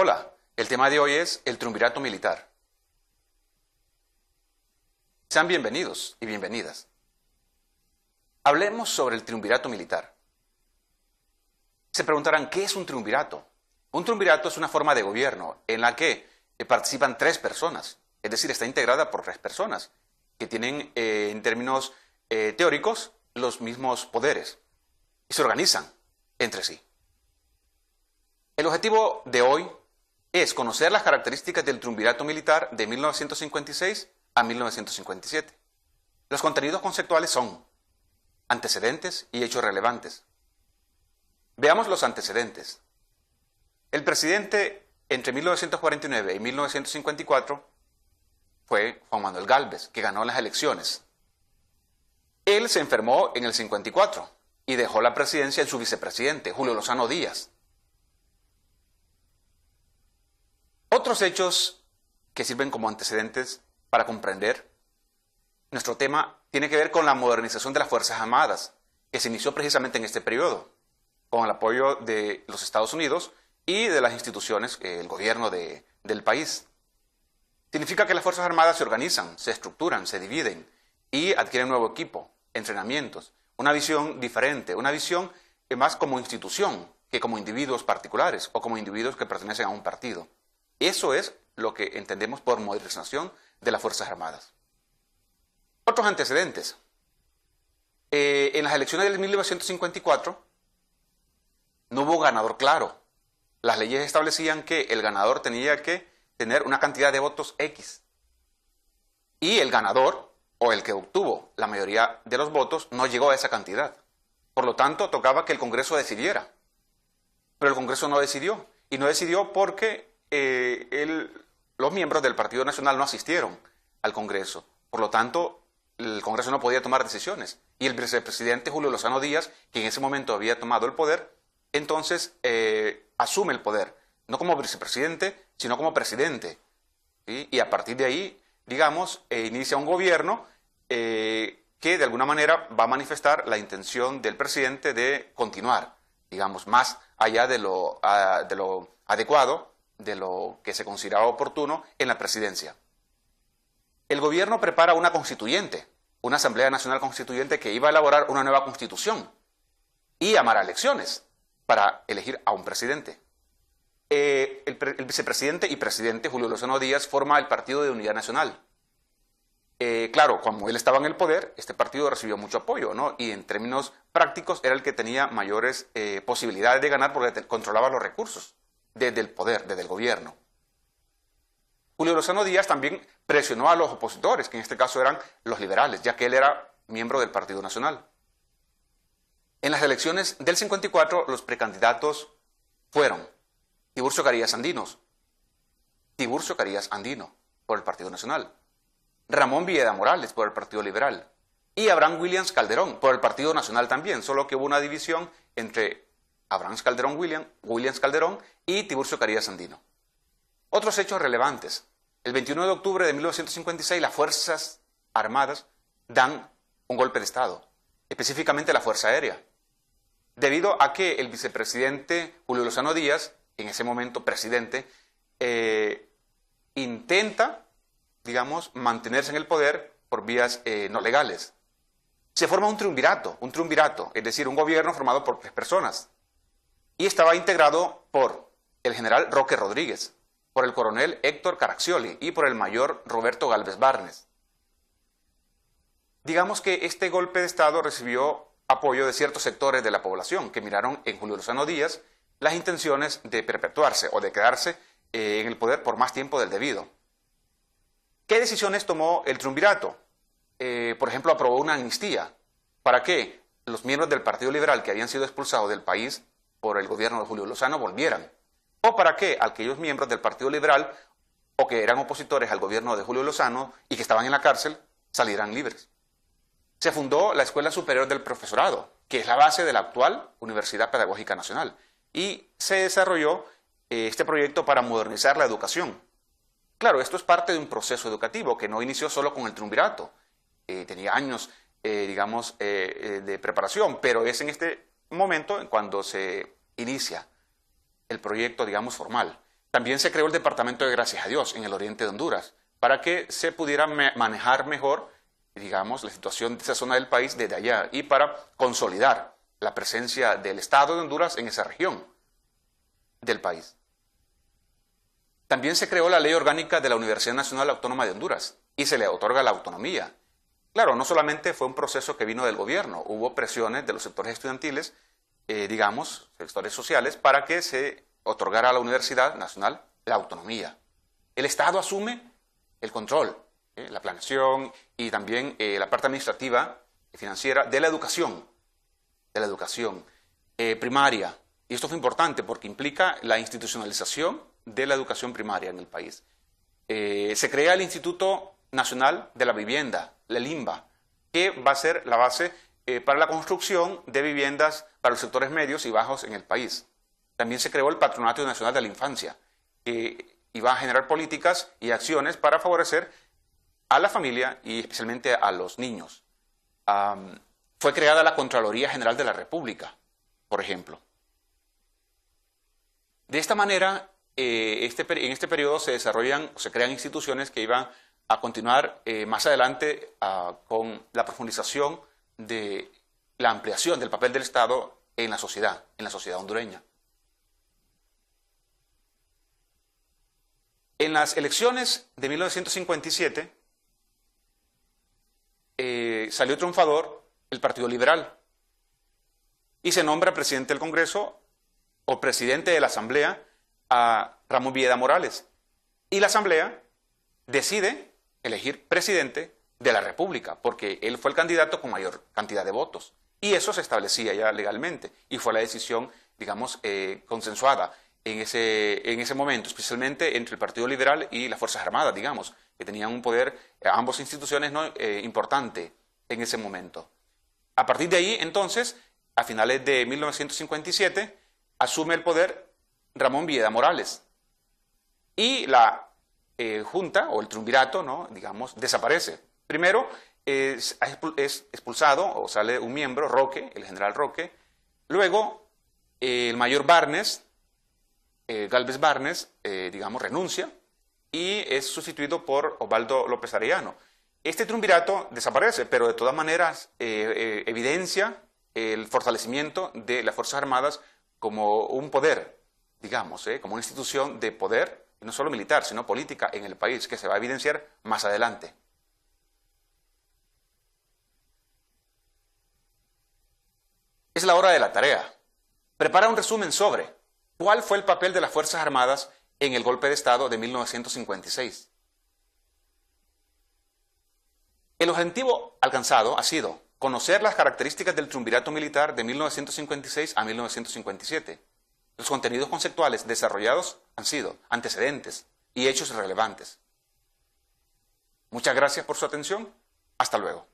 Hola, el tema de hoy es el triunvirato militar. Sean bienvenidos y bienvenidas. Hablemos sobre el triunvirato militar. Se preguntarán, ¿qué es un triunvirato? Un triunvirato es una forma de gobierno en la que participan tres personas, es decir, está integrada por tres personas que tienen, en términos teóricos, los mismos poderes y se organizan entre sí. El objetivo de hoy es conocer las características del triunvirato militar de 1956 a 1957. Los contenidos conceptuales son antecedentes y hechos relevantes. Veamos los antecedentes. El presidente entre 1949 y 1954 fue Juan Manuel Gálvez, que ganó las elecciones. Él se enfermó en el 54 y dejó la presidencia en su vicepresidente, Julio Lozano Díaz. Otros hechos que sirven como antecedentes para comprender nuestro tema tiene que ver con la modernización de las Fuerzas Armadas, que se inició precisamente en este periodo, con el apoyo de los Estados Unidos y de las instituciones, el gobierno del país. Significa que las Fuerzas Armadas se organizan, se estructuran, se dividen y adquieren nuevo equipo, entrenamientos, una visión diferente, una visión más como institución que como individuos particulares o como individuos que pertenecen a un partido. Eso es lo que entendemos por modernización de las Fuerzas Armadas. Otros antecedentes. En las elecciones de 1954 no hubo ganador claro. Las leyes establecían que el ganador tenía que tener una cantidad de votos X. Y el ganador, o el que obtuvo la mayoría de los votos, no llegó a esa cantidad. Por lo tanto, tocaba que el Congreso decidiera. Pero el Congreso no decidió. Y no decidió porque los miembros del Partido Nacional no asistieron al Congreso. Por lo tanto, el Congreso no podía tomar decisiones. Y el vicepresidente Julio Lozano Díaz, que en ese momento había tomado el poder, entonces asume el poder, no como vicepresidente, sino como presidente. ¿Sí? Y a partir de ahí, digamos, inicia un gobierno que de alguna manera va a manifestar la intención del presidente de continuar, digamos, más allá de lo adecuado, de lo que se consideraba oportuno en la presidencia. El gobierno prepara una constituyente, una Asamblea Nacional Constituyente que iba a elaborar una nueva constitución y llamará elecciones para elegir a un presidente. El vicepresidente y presidente Julio Lozano Díaz forma el Partido de Unidad Nacional. Claro, como él estaba en el poder, este partido recibió mucho apoyo, ¿no? Y en términos prácticos era el que tenía mayores posibilidades de ganar porque controlaba los recursos desde el poder, desde el gobierno. Julio Lozano Díaz también presionó a los opositores, que en este caso eran los liberales, ya que él era miembro del Partido Nacional. En las elecciones del 54, los precandidatos fueron Tiburcio Carías Andino, por el Partido Nacional, Ramón Villeda Morales, por el Partido Liberal, y Abraham Williams Calderón, por el Partido Nacional también, solo que hubo una división entre Abraham Williams Calderón y Tiburcio Carías Andino. Otros hechos relevantes. El 21 de octubre de 1956, las Fuerzas Armadas dan un golpe de Estado, específicamente la Fuerza Aérea, debido a que el vicepresidente Julio Lozano Díaz, en ese momento presidente, intenta, digamos, mantenerse en el poder por vías no legales. Se forma un triunvirato, es decir, un gobierno formado por tres personas, y estaba integrado por el general Roque Rodríguez, por el coronel Héctor Caraccioli y por el mayor Roberto Gálvez Barnes. Digamos que este golpe de Estado recibió apoyo de ciertos sectores de la población que miraron en Julio Lozano Díaz las intenciones de perpetuarse o de quedarse en el poder por más tiempo del debido. ¿Qué decisiones tomó el triunvirato? Por ejemplo, aprobó una amnistía para que los miembros del Partido Liberal que habían sido expulsados del país por el gobierno de Julio Lozano volvieran, o para que aquellos miembros del Partido Liberal o que eran opositores al gobierno de Julio Lozano y que estaban en la cárcel salieran libres. Se fundó la Escuela Superior del Profesorado, que es la base de la actual Universidad Pedagógica Nacional, y se desarrolló este proyecto para modernizar la educación. Claro, esto es parte de un proceso educativo que no inició solo con el triunvirato, tenía años, de preparación, pero es en este momento cuando se inicia el proyecto, digamos, formal. También se creó el Departamento de Gracias a Dios en el oriente de Honduras, para que se pudiera manejar mejor, digamos, la situación de esa zona del país desde allá y para consolidar la presencia del Estado de Honduras en esa región del país. También se creó la Ley Orgánica de la Universidad Nacional Autónoma de Honduras y se le otorga la autonomía. Claro, no solamente fue un proceso que vino del gobierno, hubo presiones de los sectores estudiantiles, digamos, sectores sociales, para que se otorgara a la Universidad Nacional la autonomía. El Estado asume el control, la planeación y también la parte administrativa y financiera de la educación primaria. Y esto fue importante porque implica la institucionalización de la educación primaria en el país. Se crea el Instituto Nacional de la Vivienda, el INVA, que va a ser la base para la construcción de viviendas para los sectores medios y bajos en el país. También se creó el Patronato Nacional de la Infancia, que iba a generar políticas y acciones para favorecer a la familia y especialmente a los niños. Fue creada la Contraloría General de la República, por ejemplo. De esta manera, en este periodo se crean instituciones que iban a continuar más adelante con la profundización de la ampliación del papel del Estado en la sociedad hondureña. En las elecciones de 1957 salió triunfador el Partido Liberal y se nombra presidente del Congreso o presidente de la Asamblea a Ramón Villeda Morales. Y la Asamblea decide elegir presidente de la República, porque él fue el candidato con mayor cantidad de votos. Y eso se establecía ya legalmente, y fue la decisión, digamos, consensuada en ese momento, especialmente entre el Partido Liberal y las Fuerzas Armadas, digamos, que tenían un poder, ambas instituciones, ¿no?, importante en ese momento. A partir de ahí, entonces, a finales de 1957, asume el poder Ramón Villeda Morales. Y la Junta, o el triunvirato, ¿no?, digamos, desaparece. Primero es expulsado, o sale un miembro, Roque, el general Roque. Luego, el mayor Barnes, Galvez Barnes, digamos, renuncia y es sustituido por Osvaldo López Arellano. Este triunvirato desaparece, pero de todas maneras evidencia el fortalecimiento de las Fuerzas Armadas como un poder, digamos, como una institución de poder, y no solo militar, sino política en el país, que se va a evidenciar más adelante. Es la hora de la tarea. Prepara un resumen sobre cuál fue el papel de las Fuerzas Armadas en el golpe de Estado de 1956. El objetivo alcanzado ha sido conocer las características del triunvirato militar de 1956 a 1957. Los contenidos conceptuales desarrollados han sido antecedentes y hechos relevantes. Muchas gracias por su atención. Hasta luego.